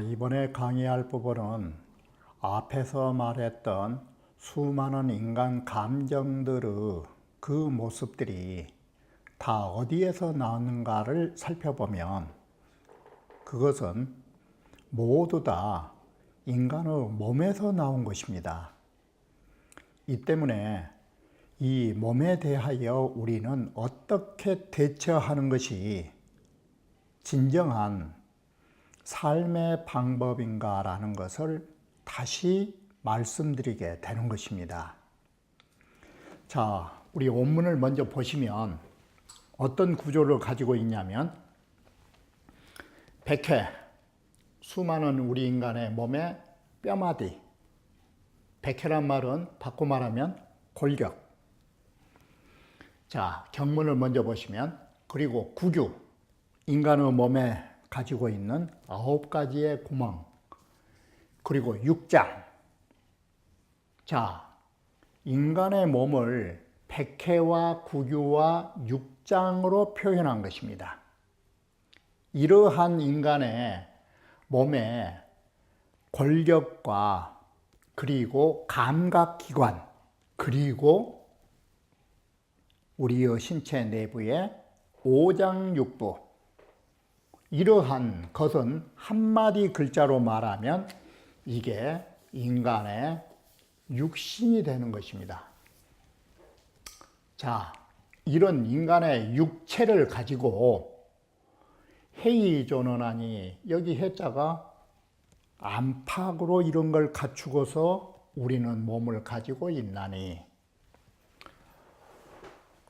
이번에 강의할 부분은 앞에서 말했던 수많은 인간 감정들의 그 모습들이 다 어디에서 나오는가를 살펴보면 그것은 모두 다 인간의 몸에서 나온 것입니다. 이 때문에 이 몸에 대하여 우리는 어떻게 대처하는 것이 진정한 삶의 방법인가라는 것을 다시 말씀드리게 되는 것입니다. 자, 우리 원문을 먼저 보시면 어떤 구조를 가지고 있냐면 백회, 수많은 우리 인간의 몸의 뼈마디, 백회란 말은 바꿔 말하면 골격. 자, 경문을 먼저 보시면 그리고 구규, 인간의 몸에 가지고 있는 9가지의 구멍, 그리고 육장. 자, 인간의 몸을 백회와 구규와 육장으로 표현한 것입니다. 이러한 인간의 몸의 골격과 그리고 감각기관, 그리고 우리의 신체 내부의 오장육부, 이러한 것은 한마디 글자로 말하면 이게 인간의 육신이 되는 것입니다. 자, 이런 인간의 육체를 가지고 해이존언하니, 여기 해자가 안팎으로 이런 걸 갖추고서 우리는 몸을 가지고 있나니,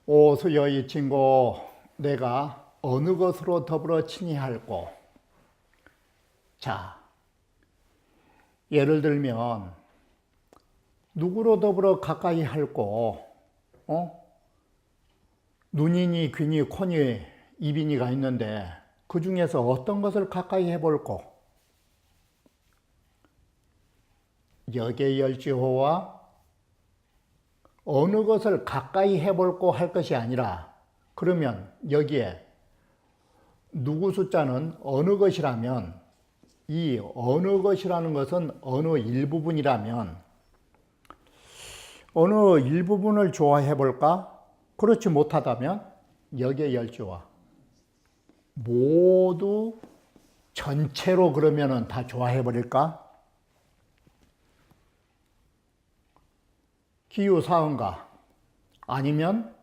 오수여 이 친구, 내가 어느 것으로 더불어 친히할꼬. 자, 예를 들면 누구로 더불어 가까이 할꼬? 눈이니 귀니 코니 입이니가 있는데 그 중에서 어떤 것을 가까이 해볼꼬? 역의열지호와 어느 것을 가까이 해볼꼬 할 것이 아니라, 그러면 여기에 누구 숫자는 어느 것이라면, 이 어느 것이라는 것은 어느 일부분이라면 어느 일부분을 좋아해 볼까? 그렇지 못하다면 역의열지와 모두 전체로 그러면은 다 좋아해 버릴까? 기유사응가, 아니면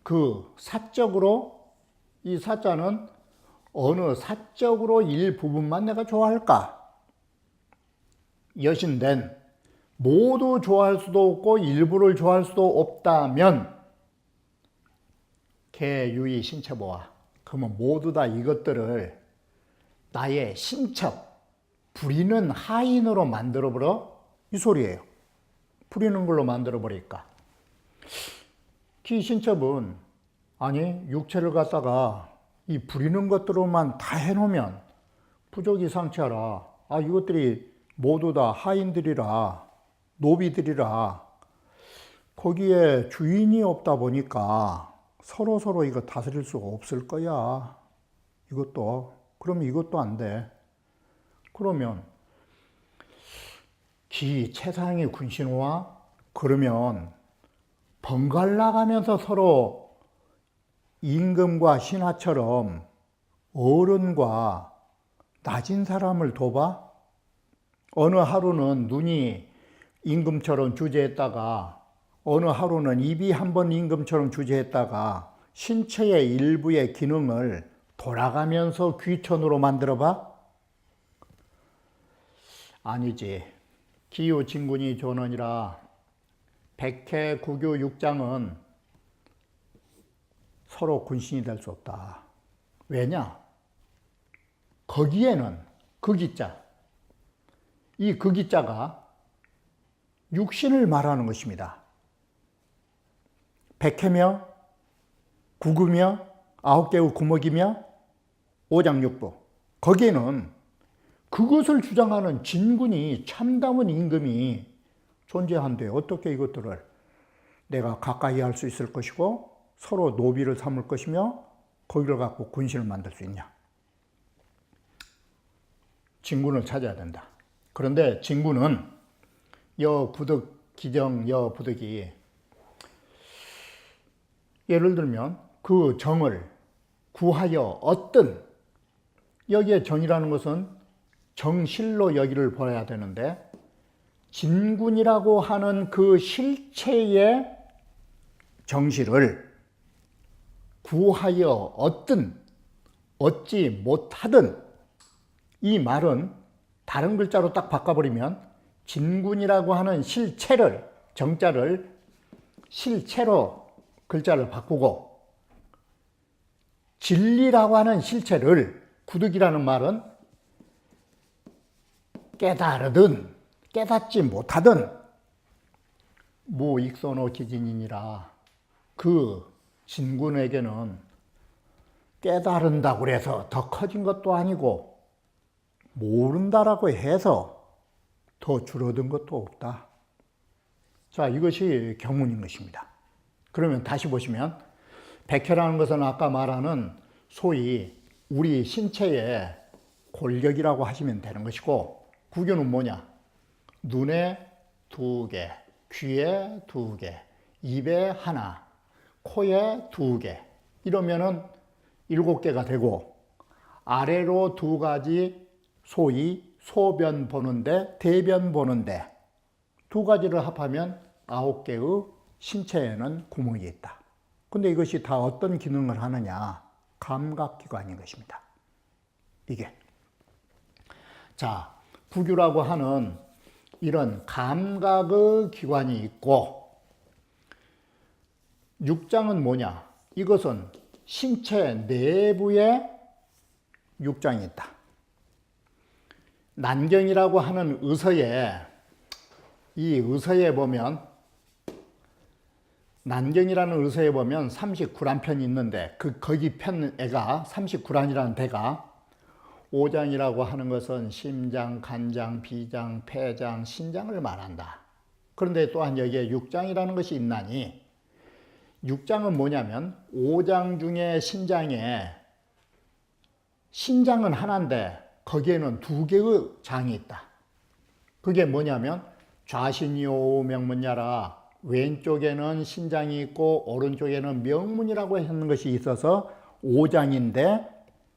그 사적으로, 이 사자는 어느 사적으로 일부분만 내가 좋아할까? 여신된 모두 좋아할 수도 없고 일부를 좋아할 수도 없다면 개유의 신체보아, 그러면 모두 다 이것들을 나의 신첩, 부리는 하인으로 만들어버려, 이 소리예요. 부리는 걸로 만들어버릴까? 기신첩은, 아니 육체를 갖다가 이 부리는 것들로만 다 해놓으면 부족이 상치하라. 이것들이 모두 다 하인들이라, 노비들이라, 거기에 주인이 없다 보니까 서로 이거 다스릴 수가 없을 거야. 그러면 이것도 안 돼. 그러면 최상의 군신호와, 그러면 번갈아 가면서 서로 임금과 신하처럼 어른과 낮은 사람을 돕아? 어느 하루는 눈이 임금처럼 주재했다가, 어느 하루는 입이 한번 임금처럼 주재했다가 신체의 일부의 기능을 돌아가면서 귀천으로 만들어봐? 아니지. 기유진군이 존언이라 백회, 구규, 육장은 서로 군신이 될 수 없다. 왜냐? 거기에는 극이자, 이 극이자가 육신을 말하는 것입니다. 백해며 구구며 아홉 개의 구목이며 오장육부. 거기에는 그것을 주장하는 진군이 참담한 임금이 존재한데 어떻게 이것들을 내가 가까이 할 수 있을 것이고 서로 노비를 삼을 것이며 거기를 갖고 군신을 만들 수 있냐. 진군을 찾아야 된다. 그런데 진군은 여부득 기정 여부득이 예를 들면 그 정을 구하여 얻든, 여기에 정이라는 것은 정실로 여기를 보아야 되는데 진군이라고 하는 그 실체의 정실을 구하여 얻든 얻지 못하든, 이 말은 다른 글자로 딱 바꿔버리면 진군이라고 하는 실체를, 정자를 실체로 글자를 바꾸고 진리라고 하는 실체를, 구득이라는 말은 깨달으든 깨닫지 못하든 무익소노 기진이니라. 그 진군에게는 깨달은다고 해서 더 커진 것도 아니고 모른다라고 해서 더 줄어든 것도 없다. 자, 이것이 경문인 것입니다. 그러면 다시 보시면 백혈라는 것은 아까 말하는 소위 우리 신체의 골격이라고 하시면 되는 것이고, 구교는 뭐냐? 눈에 2개, 귀에 2개, 입에 하나, 코에 2개, 이러면은 7개가 되고, 아래로 2가지 소위 소변 보는데, 대변 보는데 2가지를 합하면 9개의 신체에는 구멍이 있다. 근데 이것이 다 어떤 기능을 하느냐? 감각기관인 것입니다. 이게. 자, 구규라고 하는 이런 감각의 기관이 있고, 육장은 뭐냐? 이것은 신체 내부에 육장이 있다. 난경이라고 하는 의서에, 이 의서에 보면, 난경이라는 의서에 보면 39란 편이 있는데 거기 편애가 39란이라는 대가, 오장이라고 하는 것은 심장, 간장, 비장, 폐장, 신장을 말한다. 그런데 또한 여기에 육장이라는 것이 있나니, 육장은 뭐냐면 오장 중에 신장에, 신장은 하나인데 거기에는 2개의 장이 있다. 그게 뭐냐면 좌신이오 명문야라, 왼쪽에는 신장이 있고 오른쪽에는 명문이라고 하는 것이 있어서 오장인데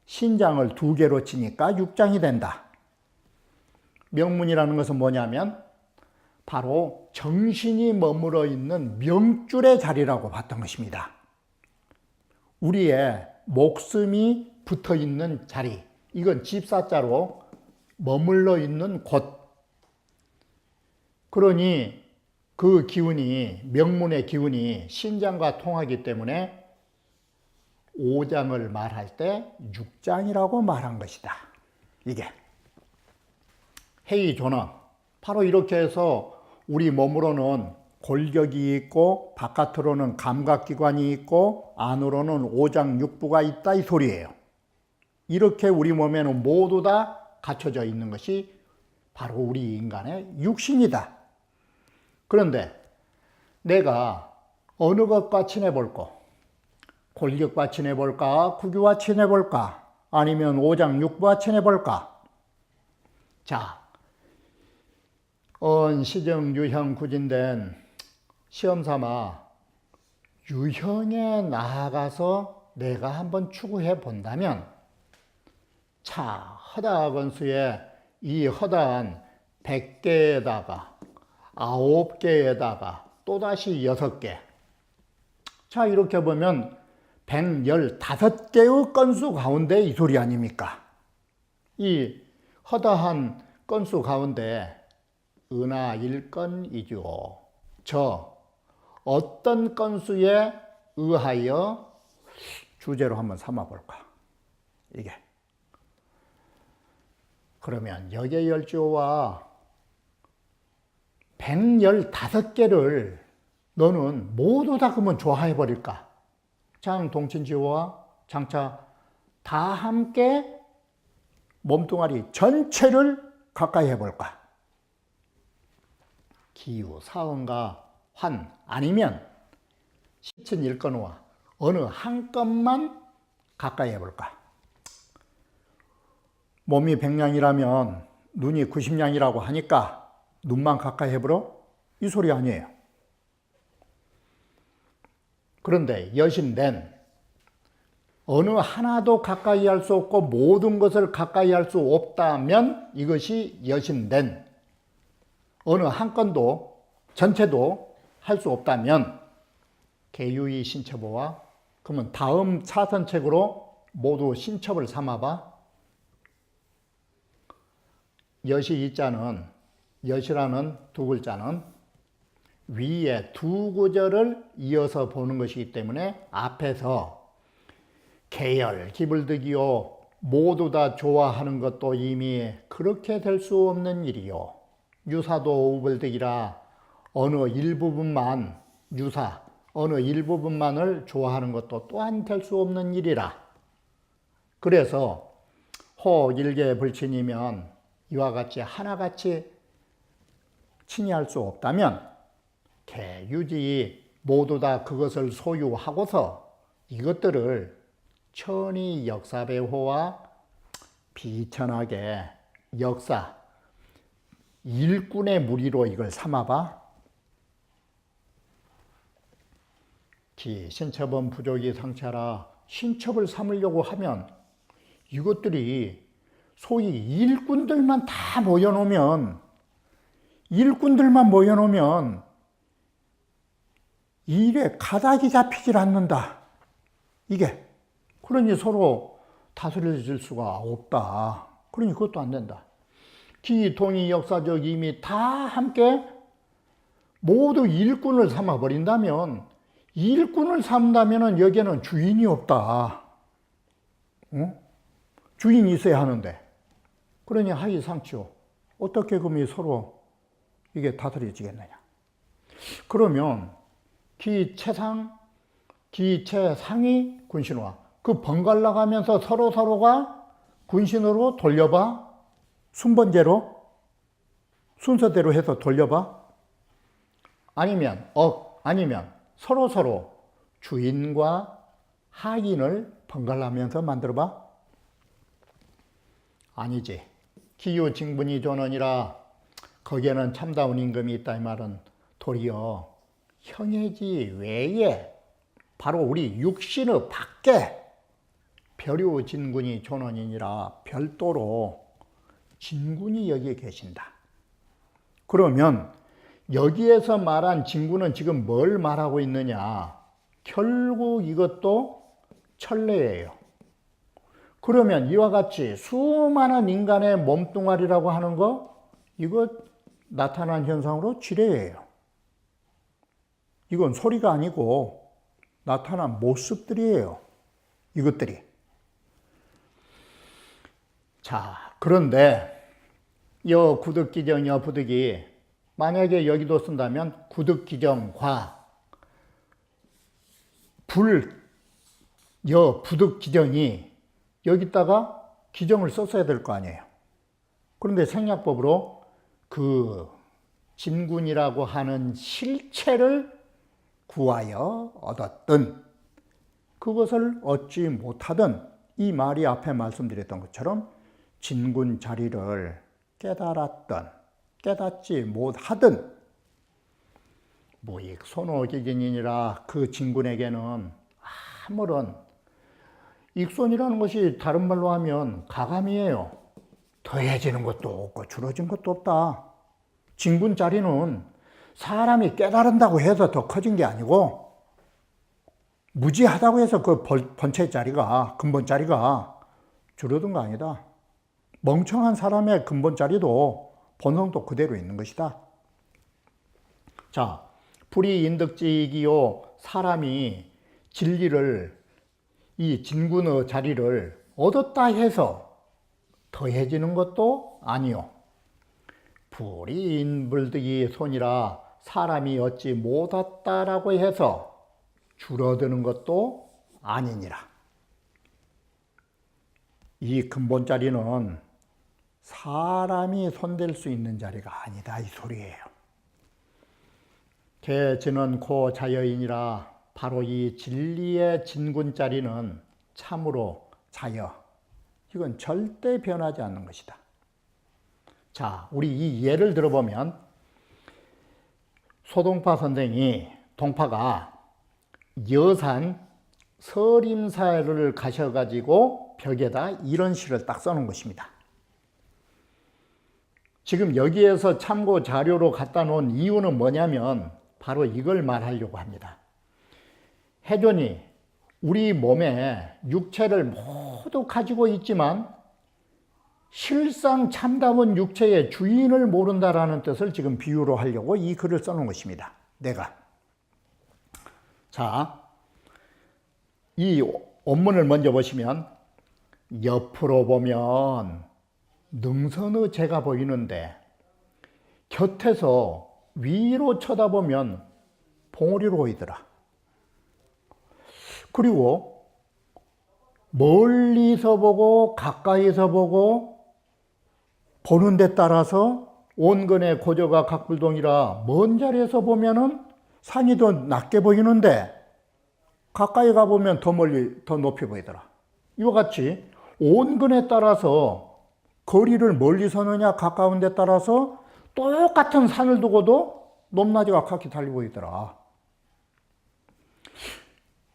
신장을 2개로 치니까 육장이 된다. 명문이라는 것은 뭐냐면 바로 정신이 머물러 있는 명줄의 자리라고 봤던 것입니다. 우리의 목숨이 붙어 있는 자리, 이건 집사자로 머물러 있는 곳. 그러니 그 기운이, 명문의 기운이 신장과 통하기 때문에 오장을 말할 때 육장이라고 말한 것이다. 이게 해이존어, 바로 이렇게 해서 우리 몸으로는 골격이 있고 바깥으로는 감각기관이 있고 안으로는 오장육부가 있다, 이 소리예요. 이렇게 우리 몸에는 모두 다 갖춰져 있는 것이 바로 우리 인간의 육신이다. 그런데 내가 어느 것과 친해볼까? 골격과 친해볼까? 구규와 친해볼까? 아니면 오장육부와 친해볼까? 자, 시정 유형 구진된 시험삼아 유형에 나아가서 내가 한번 추구해 본다면, 자, 허다건수의 이 허다한 100개에다가 9개에다가 또다시 6개. 자, 이렇게 보면 115개의 건수 가운데 이 소리 아닙니까? 이 허다한 건수 가운데 은하 1건이죠. 저 어떤 건수에 의하여 주제로 한번 삼아 볼까? 이게. 그러면 역의 열조와 115개를 너는 모두 다 그러면 좋아해 버릴까? 장동친지와 장차 다 함께 몸뚱아리 전체를 가까이 해볼까? 기유, 사언과 환 아니면 시친 일건과 어느 한 건만 가까이 해볼까? 몸이 100냥이라면 눈이 90냥이라고 하니까 눈만 가까이 해보러? 이 소리 아니에요. 그런데 여신된 어느 하나도 가까이 할 수 없고 모든 것을 가까이 할 수 없다면 이것이 여신된 어느 한 건도 전체도 할 수 없다면 개유의 신첩어와 그러면 다음 차선책으로 모두 신첩을 삼아봐. 여시 이자는 여시라는 두 글자는 위에 두 구절을 이어서 보는 것이기 때문에 앞에서 계열, 기불득이요 모두 다 좋아하는 것도 이미 그렇게 될 수 없는 일이요. 유사도 우불득이라 어느 일부분만 유사, 어느 일부분만을 좋아하는 것도 또한 될 수 없는 일이라. 그래서 호 일개 불친이면 이와 같이 하나같이 친이할 수 없다면 개유지 모두 다 그것을 소유하고서 이것들을 천이 역사배호와 비천하게 역사 일꾼의 무리로 이걸 삼아봐. 기 신첩은 부족이 상차라. 신첩을 삼으려고 하면 이것들이 소위 일꾼들만 다 모여놓으면 일에 가닥이 잡히질 않는다. 이게 그러니 서로 다스려질 수가 없다. 그러니 그것도 안 된다. 기통이 역사적 이미 다 함께 모두 일꾼을 삼아버린다면 일꾼을 삼다면 여기에는 주인이 없다. 응? 주인이 있어야 하는데 그러니 하이상치요. 어떻게 그럼 서로 이게 다스려지겠느냐. 그러면 기체상이 군신화 그 번갈아 가면서 서로가 군신으로 돌려봐. 순번제로 순서대로 해서 돌려봐. 아니면 서로 주인과 하인을 번갈아가면서 만들어봐. 아니지. 기유징분이 존언이라 거기에는 참다운 임금이 있다 이 말은 도리어 형해지 외에 바로 우리 육신의 밖에 별유 진군이 존언이니라 별도로 진군이 여기에 계신다. 그러면 여기에서 말한 진군은 지금 뭘 말하고 있느냐? 결국 이것도 천례예요. 그러면 이와 같이 수많은 인간의 몸뚱아리라고 하는 거 이거 나타난 현상으로 지뢰예요. 이건 소리가 아니고 나타난 모습들이에요. 이것들이. 자, 그런데 여 구득기정 여 부득이 만약에 여기도 쓴다면 구득기정과 여 부득기정이 여기다가 기정을 썼어야 될 거 아니에요. 그런데 생략법으로 그 진군이라고 하는 실체를 구하여 얻었든 그것을 얻지 못하든 이 말이 앞에 말씀드렸던 것처럼 진군 자리를 깨달았든 깨닫지 못하든 무익 손오기진이니라. 그 진군에게는 아무런 익손이라는 것이 다른 말로 하면 가감이에요. 더해지는 것도 없고 줄어진 것도 없다. 진군 자리는 사람이 깨달은다고 해서 더 커진 게 아니고 무지하다고 해서 그 본체 자리가 근본 자리가 줄어든 거 아니다. 멍청한 사람의 근본 자리도 본성도 그대로 있는 것이다. 자, 불이인덕지이기요. 사람이 진리를 이 진군의 자리를 얻었다 해서 더해지는 것도 아니요. 불이인불득이 손이라 사람이 얻지 못했다라고 해서 줄어드는 것도 아니니라. 이 근본 자리는 사람이 손댈 수 있는 자리가 아니다 이 소리예요. 개지는 고 자여이니라. 바로 이 진리의 진군자리는 참으로 자여. 이건 절대 변하지 않는 것이다. 자, 우리 이 예를 들어보면 소동파 선생이 동파가 여산 서림사를 가셔가지고 벽에다 이런 시를 딱 써놓은 것입니다. 지금 여기에서 참고 자료로 갖다 놓은 이유는 뭐냐면 바로 이걸 말하려고 합니다. 해존이 우리 몸에 육체를 모두 가지고 있지만 실상 참다운 육체의 주인을 모른다라는 뜻을 지금 비유로 하려고 이 글을 써놓은 것입니다. 내가. 자, 이 원문을 먼저 보시면 옆으로 보면 능선의 재가 보이는데 곁에서 위로 쳐다보면 봉우리로 보이더라. 그리고 멀리서 보고 가까이서 보고 보는 데 따라서 온건의 고저가 각불동이라 먼 자리에서 보면은 산이 더 낮게 보이는데 가까이 가보면 더 멀리 더 높이 보이더라. 이와 같이 온건에 따라서 거리를 멀리 서느냐 가까운 데 따라서 똑같은 산을 두고도 높낮이가 각기 달리 보이더라.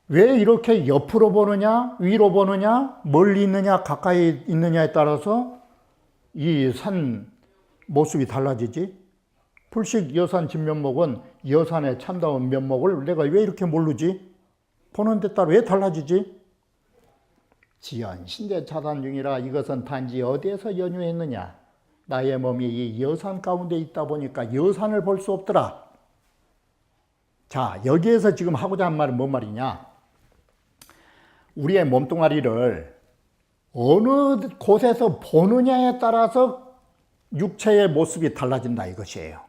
왜 이렇게 옆으로 보느냐 위로 보느냐 멀리 있느냐 가까이 있느냐에 따라서 이 산 모습이 달라지지? 불식 여산 진면목은 여산의 참다운 면목을 내가 왜 이렇게 모르지? 보는 데 따라 왜 달라지지? 지연 신제 차단 중이라. 이것은 단지 어디에서 연유했느냐? 나의 몸이 이 여산 가운데 있다 보니까 여산을 볼 수 없더라. 자, 여기에서 지금 하고자 한 말은 뭔 말이냐? 우리의 몸뚱아리를 어느 곳에서 보느냐에 따라서 육체의 모습이 달라진다 이것이에요.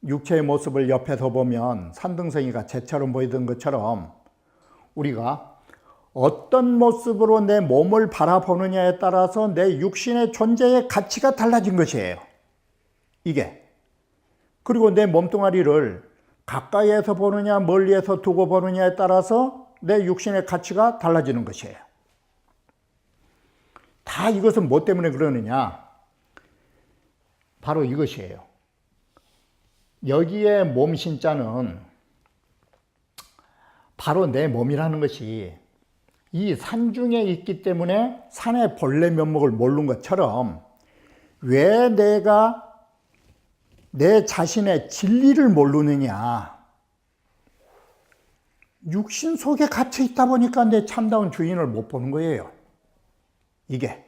육체의 모습을 옆에서 보면 산등성이가 재처럼 보이던 것처럼 우리가 어떤 모습으로 내 몸을 바라보느냐에 따라서 내 육신의 존재의 가치가 달라진 것이에요. 이게. 그리고 내 몸뚱아리를 가까이에서 보느냐 멀리에서 두고 보느냐에 따라서 내 육신의 가치가 달라지는 것이에요. 다 이것은 뭐 때문에 그러느냐? 바로 이것이에요. 여기에 몸신자는 바로 내 몸이라는 것이 이 산중에 있기 때문에 산의 본래 면목을 모르는 것처럼 왜 내가 내 자신의 진리를 모르느냐? 육신 속에 갇혀 있다 보니까 내 참다운 주인을 못 보는 거예요. 이게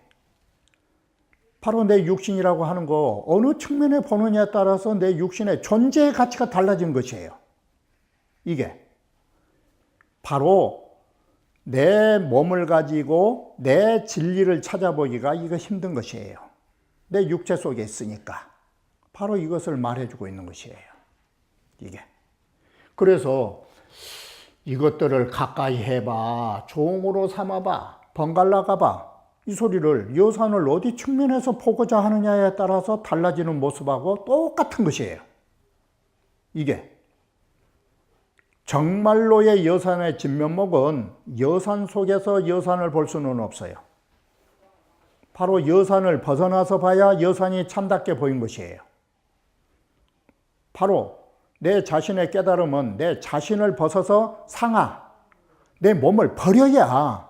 바로 내 육신이라고 하는 거 어느 측면에 보느냐에 따라서 내 육신의 존재의 가치가 달라진 것이에요. 이게 바로 내 몸을 가지고 내 진리를 찾아보기가 이거 힘든 것이에요. 내 육체 속에 있으니까. 바로 이것을 말해주고 있는 것이에요. 이게. 그래서 이것들을 가까이 해봐, 종으로 삼아봐, 번갈아 가봐. 이 소리를 여산을 어디 측면에서 보고자 하느냐에 따라서 달라지는 모습하고 똑같은 것이에요. 이게. 정말로의 여산의 진면목은 여산 속에서 여산을 볼 수는 없어요. 바로 여산을 벗어나서 봐야 여산이 참답게 보인 것이에요. 바로 내 자신의 깨달음은 내 자신을 벗어서 상하, 내 몸을 버려야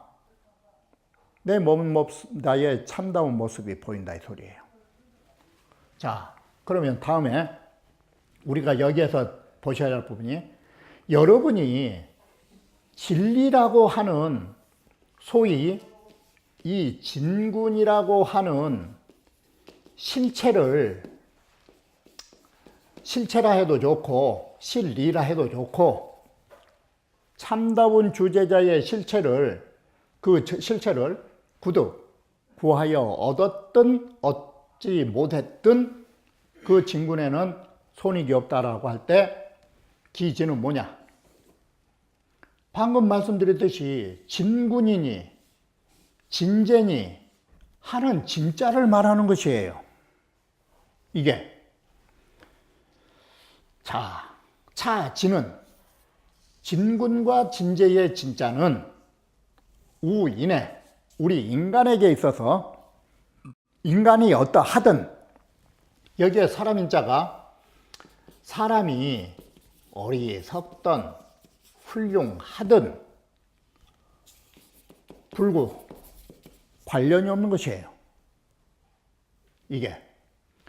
내 몸, 나의 참다운 모습이 보인다 이 소리예요. 자, 그러면 다음에 우리가 여기에서 보셔야 할 부분이 여러분이 진리라고 하는 소위 이 진군이라고 하는 실체라 해도 좋고 실리라 해도 좋고 참다운 주제자의 실체를 구하여 얻었든 얻지 못했든 그 진군에는 손익이 없다라고 할 때 기지는 뭐냐? 방금 말씀드렸듯이 진군이니 진제니 하는 진자를 말하는 것이에요. 이게 차지는 진군과 진제의 진자는 우인해 우리 인간에게 있어서 인간이 어떠하든 여기에 사람인자가 사람이 어리석던 훌륭하든 불구 관련이 없는 것이에요. 이게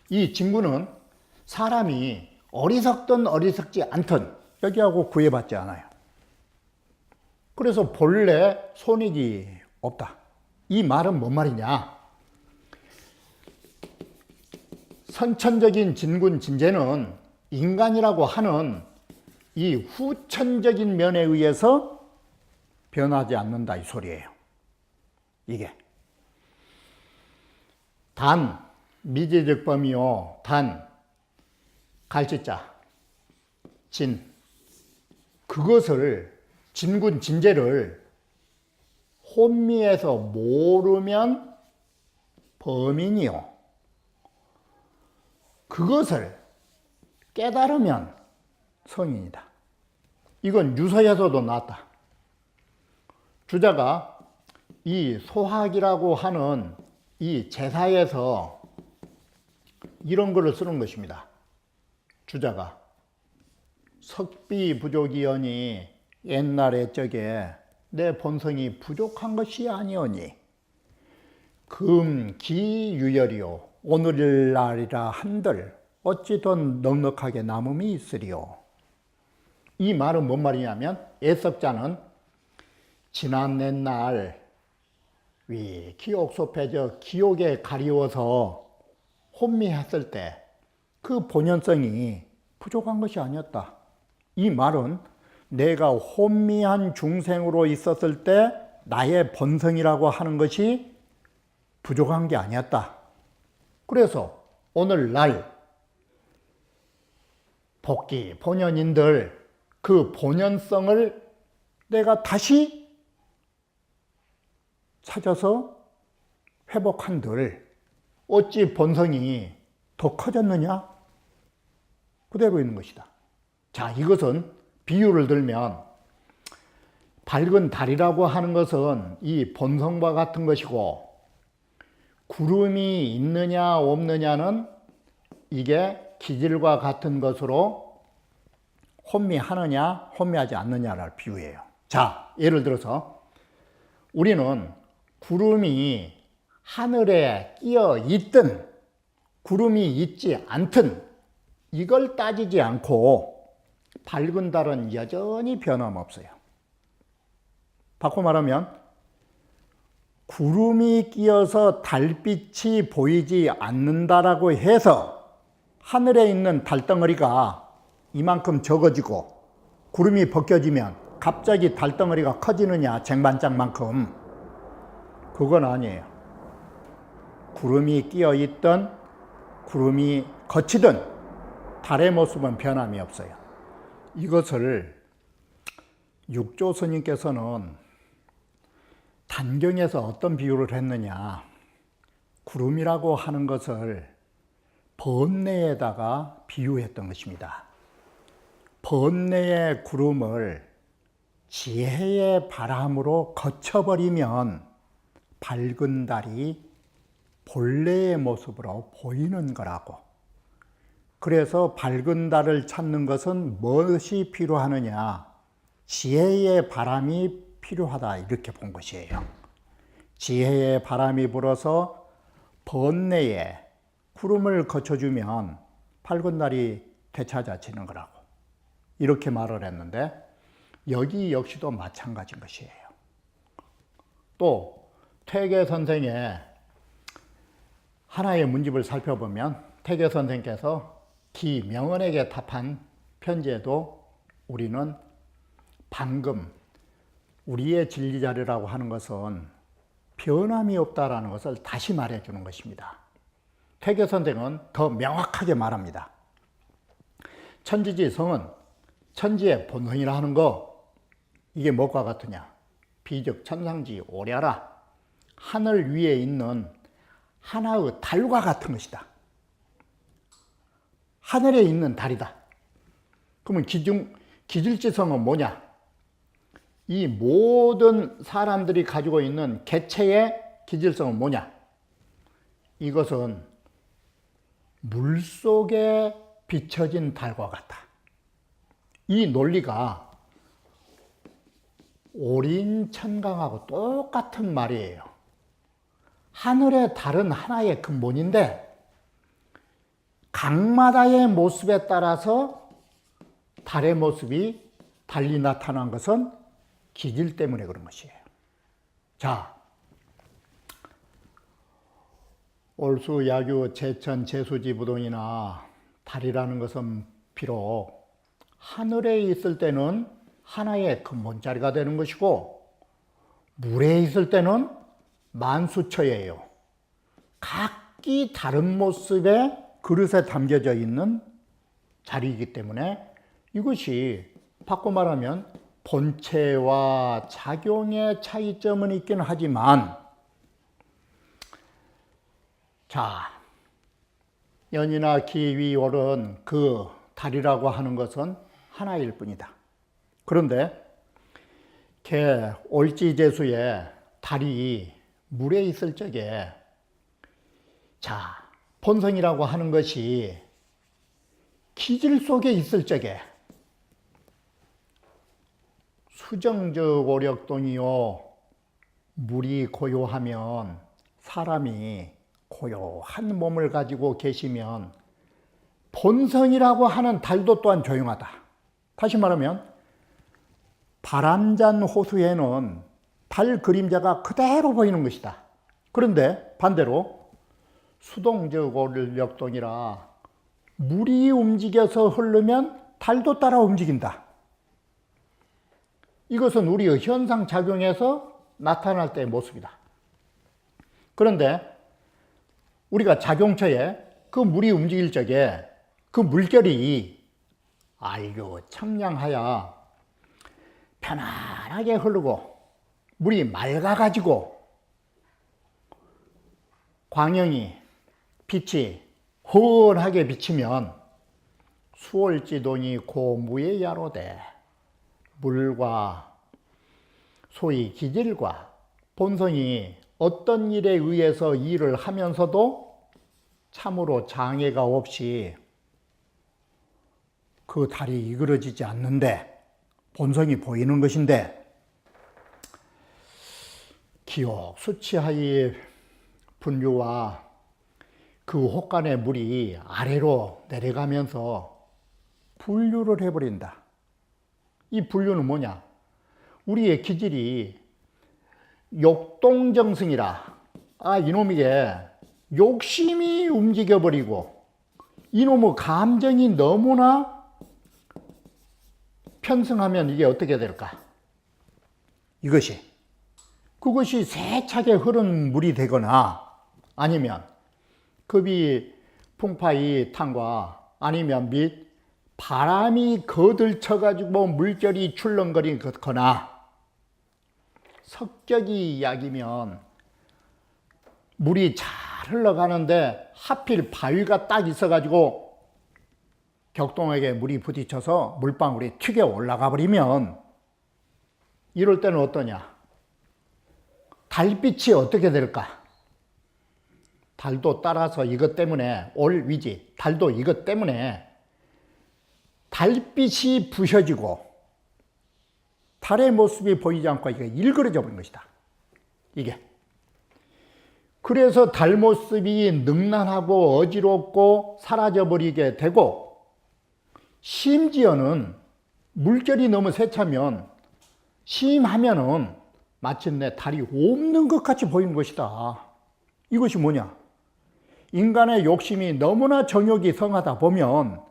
이 진군은 사람이 어리석든 어리석지 않든 여기하고 구애받지 않아요. 그래서 본래 손익이 없다. 이 말은 뭔 말이냐? 선천적인 진군 진제는 인간이라고 하는 이 후천적인 면에 의해서 변하지 않는다 이 소리예요. 이게 단 미제적 범위요 단 갈치자 진 그것을 진군 진제를 혼미해서 모르면 범인이요 그것을 깨달으면 성인이다. 이건 유서에서도 나왔다. 주자가 이 소학이라고 하는 이 제사에서 이런 글을 쓰는 것입니다. 주자가 석비 부족이오니 옛날에 적에 내 본성이 부족한 것이 아니오니 금기유열이요 오늘날이라 한들 어찌 더 넉넉하게 남음이 있으리요. 이 말은 뭔 말이냐면 애석자는 지난 옛날 위 기옥 속에 기옥에 가리워서 혼미했을 때 그 본연성이 부족한 것이 아니었다. 이 말은 내가 혼미한 중생으로 있었을 때 나의 본성이라고 하는 것이 부족한 게 아니었다. 그래서 오늘날 복귀 본연인들 그 본연성을 내가 다시 찾아서 회복한들 어찌 본성이 더 커졌느냐? 그대로 있는 것이다. 자, 이것은 비유를 들면 밝은 달이라고 하는 것은 이 본성과 같은 것이고 구름이 있느냐 없느냐는 이게 기질과 같은 것으로 혼미하느냐 혼미하지 않느냐를 비유해요. 자, 예를 들어서 우리는 구름이 하늘에 끼어 있든 구름이 있지 않든 이걸 따지지 않고 밝은 달은 여전히 변함없어요. 바꿔 말하면 구름이 끼어서 달빛이 보이지 않는다라고 해서 하늘에 있는 달덩어리가 이만큼 적어지고 구름이 벗겨지면 갑자기 달덩어리가 커지느냐 쟁반장만큼 그건 아니에요. 구름이 끼어 있든 구름이 거치든 달의 모습은 변함이 없어요. 이것을 육조 스님께서는 단경에서 어떤 비유를 했느냐, 구름이라고 하는 것을 번뇌에다가 비유했던 것입니다. 번뇌의 구름을 지혜의 바람으로 거쳐버리면 밝은 달이 본래의 모습으로 보이는 거라고. 그래서 밝은 달을 찾는 것은 무엇이 필요하느냐? 지혜의 바람이 필요하다 이렇게 본 것이에요. 지혜의 바람이 불어서 번뇌에 구름을 거쳐주면 밝은 달이 되찾아지는 거라고 이렇게 말을 했는데 여기 역시도 마찬가지인 것이에요. 또 퇴계 선생의 하나의 문집을 살펴보면 퇴계 선생께서 기명언에게 답한 편지에도 우리는 방금 우리의 진리자료라고 하는 것은 변함이 없다라는 것을 다시 말해 주는 것입니다. 퇴계 선생은 더 명확하게 말합니다. 천지지성은 천지의 본성이라 하는 거, 이게 뭐가 같으냐? 비즉 천상지 오랴라. 하늘 위에 있는 하나의 달과 같은 것이다. 하늘에 있는 달이다. 그러면 기질지성은 뭐냐? 이 모든 사람들이 가지고 있는 개체의 기질성은 뭐냐? 이것은 물속에 비춰진 달과 같다. 이 논리가 오린천강하고 똑같은 말이에요. 하늘의 달은 하나의 근본인데 각마다의 모습에 따라서 달의 모습이 달리 나타난 것은 기질 때문에 그런 것이에요. 자, 올수, 야규, 제천, 제수지부동이나 달이라는 것은 비록 하늘에 있을 때는 하나의 근본자리가 되는 것이고 물에 있을 때는 만수처예요. 각기 다른 모습의 그릇에 담겨져 있는 자리이기 때문에 이것이 바꿔 말하면 본체와 작용의 차이점은 있긴 하지만, 자, 연이나 기위, 월은 그 달이라고 하는 것은 하나일 뿐이다. 그런데 개 올지제수의 달이 물에 있을 적에, 자, 본성이라고 하는 것이 기질 속에 있을 적에 수정적 오력동이요, 물이 고요하면 사람이 고요한 몸을 가지고 계시면 본성이라고 하는 달도 또한 조용하다. 다시 말하면 바람잔 호수에는 달 그림자가 그대로 보이는 것이다. 그런데 반대로 수동적 오력동이라 물이 움직여서 흐르면 달도 따라 움직인다. 이것은 우리의 현상작용에서 나타날 때의 모습이다. 그런데 우리가 작용처에 그 물이 움직일 적에 그 물결이 알교 청량하여 편안하게 흐르고 물이 맑아가지고 광영이, 빛이 훤하게 비치면 수월지동이 고무의 야로되 물과 소위 기질과 본성이 어떤 일에 의해서 일을 하면서도 참으로 장애가 없이 그 달이 이그러지지 않는데 본성이 보이는 것인데, 기억 수치하의 분류와 그 혹간의 물이 아래로 내려가면서 분류를 해버린다. 이 분류는 뭐냐? 우리의 기질이 욕동정승이라, 이놈에게 욕심이 움직여버리고 이놈의 감정이 너무나 편승하면 이게 어떻게 될까? 그것이 세차게 흐른 물이 되거나 아니면 급이 풍파이 탄과 아니면 및 바람이 거들쳐가지고 물결이 출렁거리거나 석격이 약이면 물이 잘 흘러가는데 하필 바위가 딱 있어가지고 격동에게 물이 부딪혀서 물방울이 튀겨 올라가 버리면 이럴 때는 어떠냐? 달빛이 어떻게 될까? 달도 따라서 이것 때문에 올위지, 달도 이것 때문에 달빛이 부셔지고 달의 모습이 보이지 않고 이게 일그러져 버린 것이다. 이게. 그래서 달 모습이 능란하고 어지럽고 사라져 버리게 되고, 심지어는 물결이 너무 세차면 심하면은 마침내 달이 없는 것 같이 보이는 것이다. 이것이 뭐냐? 인간의 욕심이 너무나 정욕이 성하다 보면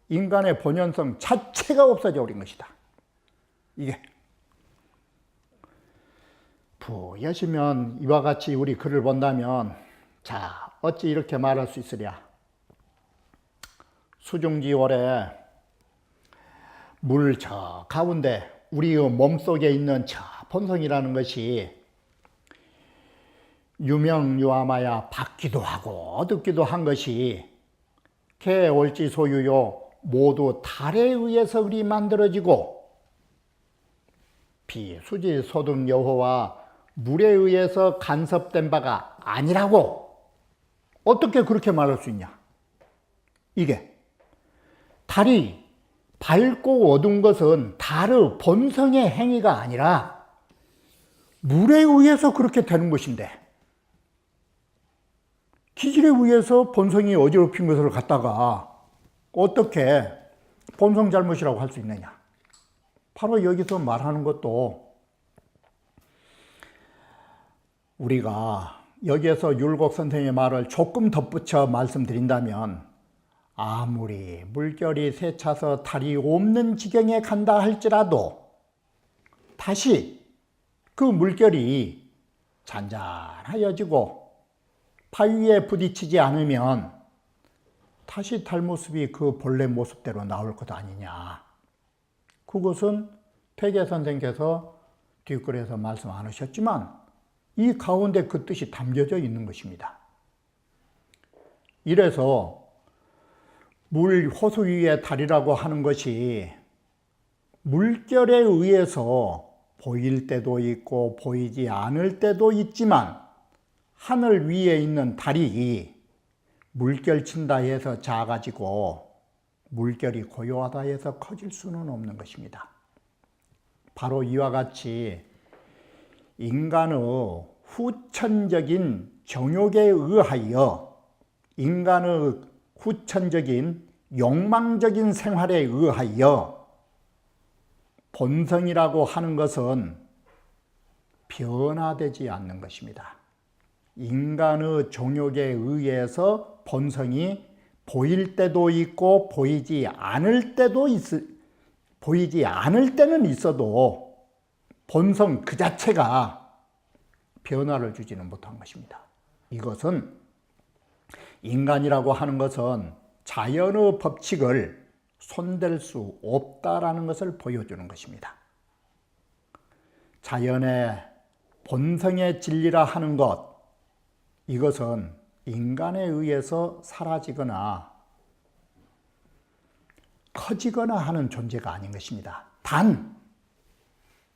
인간의 본연성 자체가 없어져 버린 것이다. 이게. 부여시면 이와 같이 우리 글을 본다면, 자, 어찌 이렇게 말할 수 있으랴? 수중지월에 물 저 가운데 우리의 몸속에 있는 저 본성이라는 것이 유명유아마야 받기도 하고 얻기도 한 것이 개, 옳지, 소유요 모두 달에 의해서 그리 만들어지고 비, 수지, 소등, 여호와 물에 의해서 간섭된 바가 아니라고 어떻게 그렇게 말할 수 있냐? 이게 달이 밝고 어두운 것은 달의 본성의 행위가 아니라 물에 의해서 그렇게 되는 것인데 기질에 의해서 본성이 어지럽힌 것을 갖다가 어떻게 본성 잘못이라고 할 수 있느냐? 바로 여기서 말하는 것도 우리가 여기에서 율곡 선생의 말을 조금 덧붙여 말씀드린다면 아무리 물결이 새차서 달이 없는 지경에 간다 할지라도 다시 그 물결이 잔잔하여지고 바위에 부딪히지 않으면 다시 달 모습이 그 본래 모습대로 나올 것 아니냐. 그것은 퇴계 선생께서 뒷글에서 말씀 안 하셨지만 이 가운데 그 뜻이 담겨져 있는 것입니다. 이래서 물 호수 위의 달이라고 하는 것이 물결에 의해서 보일 때도 있고 보이지 않을 때도 있지만 하늘 위에 있는 달이 물결 친다 해서 작아지고 물결이 고요하다 해서 커질 수는 없는 것입니다. 바로 이와 같이 인간의 후천적인 정욕에 의하여 인간의 후천적인 욕망적인 생활에 의하여 본성이라고 하는 것은 변화되지 않는 것입니다. 인간의 정욕에 의해서 본성이 보일 때도 있고 보이지 않을 때는 있어도 본성 그 자체가 변화를 주지는 못한 것입니다. 이것은 인간이라고 하는 것은 자연의 법칙을 손댈 수 없다라는 것을 보여주는 것입니다. 자연의 본성의 진리라 하는 것, 이것은 인간에 의해서 사라지거나 커지거나 하는 존재가 아닌 것입니다. 단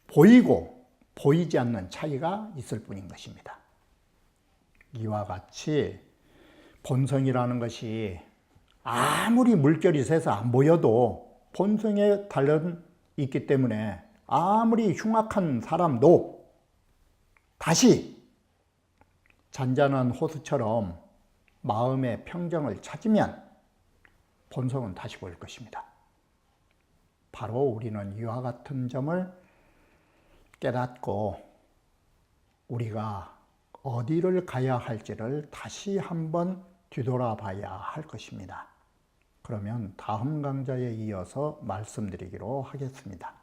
보이고 보이지 않는 차이가 있을 뿐인 것입니다. 이와 같이 본성이라는 것이 아무리 물결이 새서 안 보여도 본성에 달려 있기 때문에 아무리 흉악한 사람도 다시 잔잔한 호수처럼 마음의 평정을 찾으면 본성은 다시 보일 것입니다. 바로 우리는 이와 같은 점을 깨닫고 우리가 어디를 가야 할지를 다시 한번 뒤돌아봐야 할 것입니다. 그러면 다음 강좌에 이어서 말씀드리기로 하겠습니다.